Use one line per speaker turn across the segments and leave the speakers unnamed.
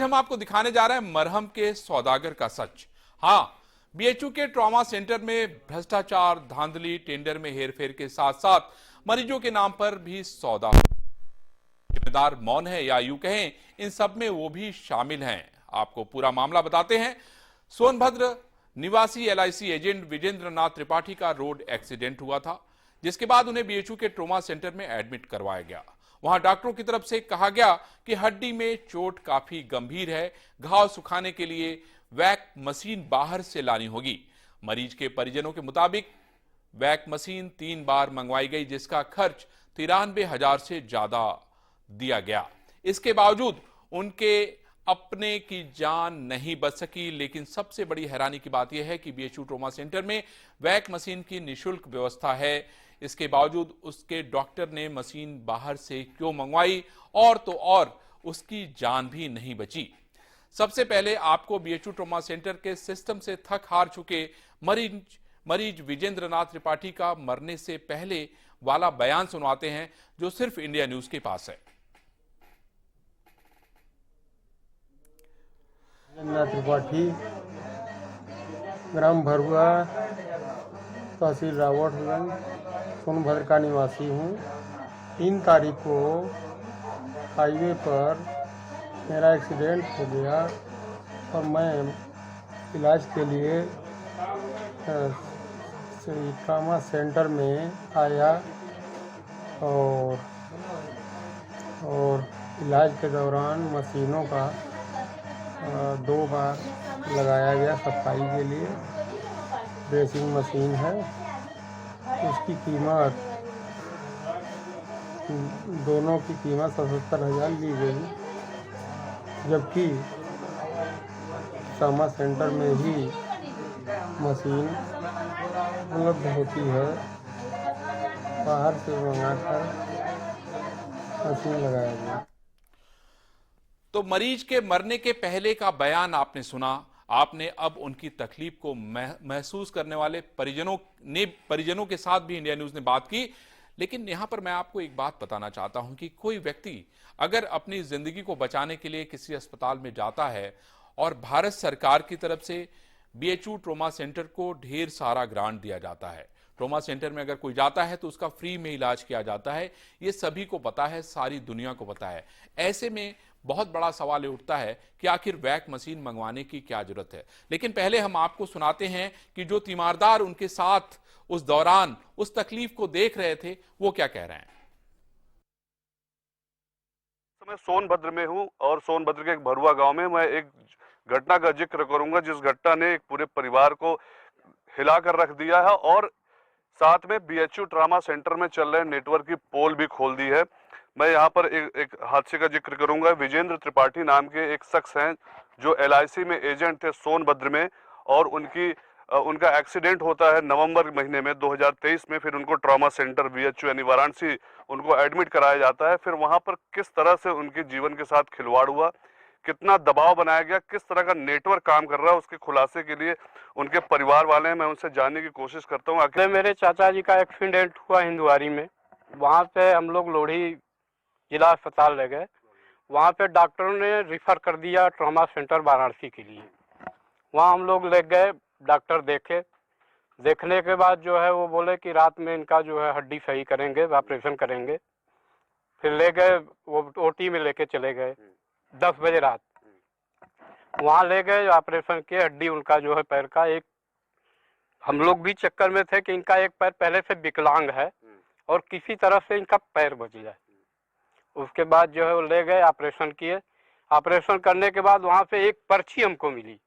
आज हम आपको दिखाने जा रहे हैं मरहम के सौदागर का सच। हाँ, बीएचयू के ट्रॉमा सेंटर में भ्रष्टाचार, धांधली, टेंडर में हेरफेर के साथ साथ मरीजों के नाम पर भी सौदा। जिम्मेदार मौन है या यूं कहें इन सब में वो भी शामिल हैं। आपको पूरा मामला बताते हैं। सोनभद्र निवासी एलआईसी एजेंट विजेंद्र नाथ त्रिपाठी का रोड एक्सीडेंट हुआ था, जिसके बाद उन्हें बीएचयू के ट्रॉमा सेंटर में एडमिट करवाया गया। वहां डॉक्टरों की तरफ से कहा गया कि हड्डी में चोट काफी गंभीर है, घाव सुखाने के लिए वैक मशीन बाहर से लानी होगी। मरीज के परिजनों के मुताबिक वैक मशीन 3 बार मंगवाई गई, जिसका खर्च 93,000 से ज्यादा दिया गया। इसके बावजूद उनके अपने की जान नहीं बच सकी। लेकिन सबसे बड़ी हैरानी की बात यह है कि बीएचयू ट्रॉमा सेंटर में वैक मशीन की निःशुल्क व्यवस्था है। इसके बावजूद उसके डॉक्टर ने मशीन बाहर से क्यों मंगवाई, और तो और उसकी जान भी नहीं बची। सबसे पहले आपको बीएचयू ट्रॉमा सेंटर के सिस्टम से थक हार चुके मरीज विजेंद्र नाथ त्रिपाठी का मरने से पहले वाला बयान सुनवाते हैं, जो सिर्फ इंडिया न्यूज के पास है।
नाथ त्रिपाठी, ग्राम भरुआ, तहसील रावटगंज, सोनभद्र का निवासी हूँ। 3 तारीख को हाईवे पर मेरा एक्सीडेंट हो गया और मैं इलाज के लिए ट्रॉमा सेंटर में आया और इलाज के दौरान मशीनों का 2 बार लगाया गया सफाई के लिए। ड्रेसिंग मशीन है, उसकी कीमत दोनों की कीमत 77,000 ली गई, जबकि ट्रॉमा सेंटर में ही मशीन उपलब्ध होती है। बाहर से मंगाकर मशीन लगाया गया।
तो मरीज के मरने के पहले का बयान आपने सुना। आपने अब उनकी तकलीफ को महसूस करने वाले परिजनों के साथ भी इंडिया न्यूज ने बात की। लेकिन यहां पर मैं आपको एक बात बताना चाहता हूं कि कोई व्यक्ति अगर अपनी जिंदगी को बचाने के लिए किसी अस्पताल में जाता है और भारत सरकार की तरफ से बीएचयू ट्रॉमा सेंटर को ढेर सारा ग्रांट दिया जाता है, ट्रॉमा सेंटर में अगर कोई जाता है तो उसका फ्री में इलाज किया जाता है, ये सभी को पता है, सारी दुनिया को पता है। ऐसे में बहुत बड़ा सवाल उठता है कि आखिर वैक मशीन मंगवाने की क्या जरूरत है। लेकिन पहले हम आपको सुनाते हैं कि जो तीमारदार उनके साथ उस दौरान उस तकलीफ को देख रहे थे, वो क्या कह रहे हैं।
मैं सोनभद्र में हूं और सोनभद्र के एक भरुआ गांव में मैं एक घटना का जिक्र करूंगा, जिस घटना ने एक पूरे परिवार को हिलाकर रख दिया है और साथ में बीएचयू ट्रॉमा सेंटर में चल रहे नेटवर्क की पोल भी खोल दी है। मैं यहाँ पर एक हादसे का जिक्र करूंगा। विजेंद्र त्रिपाठी नाम के एक शख्स हैं जो एलआईसी में एजेंट थे सोनभद्र में, और उनका एक्सीडेंट होता है नवंबर महीने में 2023 में। फिर उनको ट्रॉमा सेंटर बीएचयू यानी वाराणसी उनको एडमिट कराया जाता है। फिर वहां पर किस तरह से उनके जीवन के साथ खिलवाड़ हुआ, कितना दबाव बनाया गया, किस तरह का नेटवर्क काम कर रहा है, उसके खुलासे के लिए उनके परिवार वाले हैं, मैं उनसे जानने की कोशिश करता हूँ।
आखिर मेरे चाचा जी का एक्सीडेंट हुआ हिंदुआरी में। वहाँ पे हम लोग लोढ़ी जिला अस्पताल ले गए। वहाँ पे डॉक्टरों ने रिफ़र कर दिया ट्रॉमा सेंटर वाराणसी के लिए। वहाँ हम लोग ले गए, डॉक्टर देखने के बाद जो है वो बोले कि रात में इनका जो है हड्डी सही करेंगे, ऑपरेशन करेंगे। फिर ले गए, वो ओटी में लेके चले गए 10 बजे रात। वहाँ ले गए, ऑपरेशन किए। हड्डी उनका जो है पैर का एक, हम लोग भी चक्कर में थे कि इनका एक पैर पहले से विकलांग है और किसी तरह से इनका पैर बच जाए। उसके बाद जो है वो ले गए, ऑपरेशन किए। ऑपरेशन करने के बाद वहाँ पे एक पर्ची हमको मिली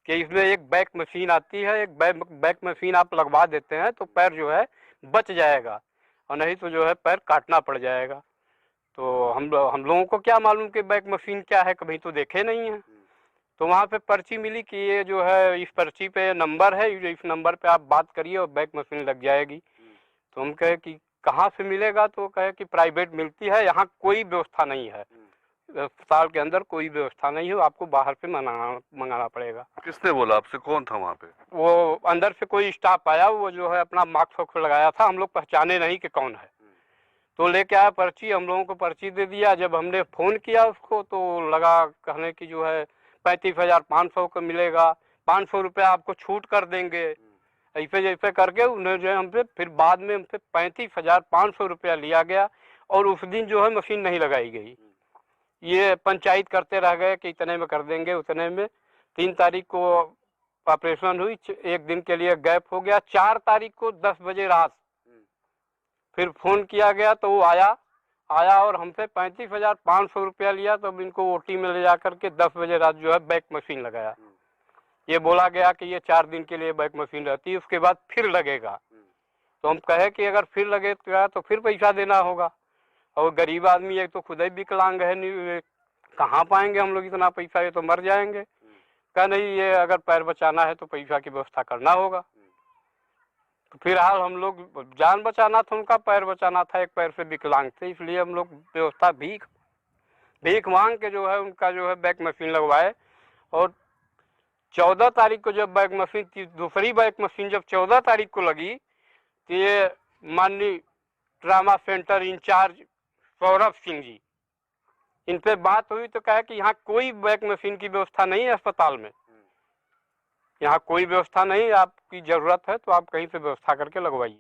कि इसमें एक बैक मशीन आती है, एक बैक मशीन आप लगवा देते हैं तो पैर जो है बच जाएगा, और नहीं तो जो है पैर काटना पड़ जाएगा। तो हम लोगों को क्या मालूम कि बैक मशीन क्या है, कभी तो देखे नहीं है। तो वहाँ पे पर्ची मिली कि ये जो है इस पर्ची पे नंबर है, इस नंबर पे आप बात करिए और बैक मशीन लग जाएगी। तो हम कहे कि कहाँ से मिलेगा, तो कहे कि प्राइवेट मिलती है, यहाँ कोई व्यवस्था नहीं है, अस्पताल के अंदर कोई व्यवस्था नहीं है, आपको बाहर से मंगाना पड़ेगा।
किसने बोला आपसे, कौन था वहाँ पे?
वो अंदर से कोई स्टाफ आया, वो जो है अपना मास्क लगाया था, हम लोग पहचाने नहीं कि कौन है। तो लेके आया पर्ची, हम लोगों को पर्ची दे दिया। जब हमने फ़ोन किया उसको तो लगा कहने की जो है 35,500 का मिलेगा, 500 रुपया आपको छूट कर देंगे। ऐसे जैसे करके उन्हें जो है हमसे फिर बाद में हमसे 35,500 रुपया लिया गया और उस दिन जो है मशीन नहीं लगाई गई। ये पंचायत करते रह गए कि इतने में कर देंगे, उतने में। 3 तारीख को ऑपरेशन हुई, एक दिन के लिए गैप हो गया। 4 तारीख को 10 बजे रात फिर फ़ोन किया गया तो वो आया और हमसे 35,500 रुपया लिया। तब इनको ओटी में ले जा करके 10 बजे रात जो है बैक मशीन लगाया। ये बोला गया कि ये 4 दिन के लिए बैक मशीन रहती है, उसके बाद फिर लगेगा। तो हम कहे कि अगर फिर लगेगा तो फिर पैसा देना होगा, और गरीब आदमी एक तो खुद ही विकलांग है, नहीं कहाँ पाएंगे हम लोग इतना पैसा, ये तो मर जाएंगे। कहा नहीं, ये अगर पैर बचाना है तो पैसा की व्यवस्था करना होगा। तो फिलहाल हम लोग जान बचाना था उनका, पैर बचाना था, एक पैर से विकलांग थे, इसलिए हम लोग व्यवस्था भीख मांग के जो है उनका जो है बैक मशीन लगवाए। और 14 तारीख को जब बैक मशीन, दूसरी बैक मशीन जब 14 तारीख को लगी तो ये माननीय trauma centre incharge Saurabh Singh ji, इन पे बात हुई तो कहा कि यहाँ कोई बैक मशीन की व्यवस्था नहीं है अस्पताल में, यहाँ कोई व्यवस्था नहीं, आपकी ज़रूरत है तो आप कहीं से व्यवस्था करके लगवाइए।